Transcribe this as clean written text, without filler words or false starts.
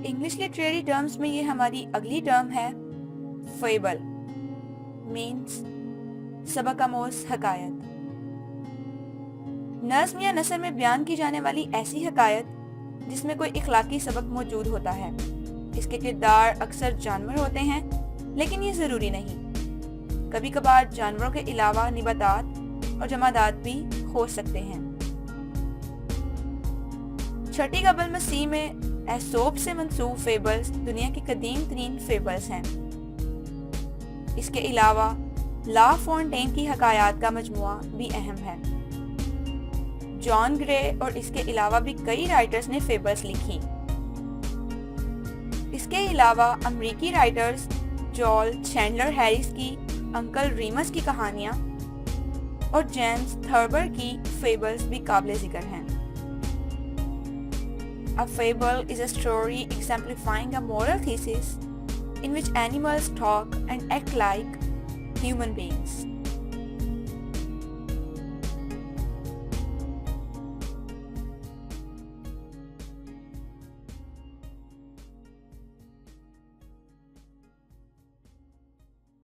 English literary terms में ये हमारी अगली टर्म है फेबल, मीन्स सबक-आमोज़ हकायत। नज़्म या नसर में बयान की जाने वाली ऐसी हकायत जिसमें कोई इखलाकी सबक मौजूद होता है। इसके किरदार अक्सर जानवर होते हैं, लेकिन ये ज़रूरी नहीं। कभी कभार जानवरों के अलावा निबातात और जमादात भी हो सकते हैं। छठी क़ब्ल मसीह में एसोप से मंसूब फेबल्स दुनिया की कदीम तरीन फेबल्स हैं। इसके अलावा ला फोंटेन की हकायात का मजमुआ भी अहम है। जॉन ग्रे और इसके अलावा भी कई राइटर्स ने फेबल्स लिखी। इसके अलावा अमरीकी राइटर्स जॉल चैंडलर हैरिस की अंकल रीमस की कहानियां और जेम्स थर्बर की फेबल्स भी काबिल जिक्र हैं। A fable is a story exemplifying a moral thesis in which animals talk and act like human beings.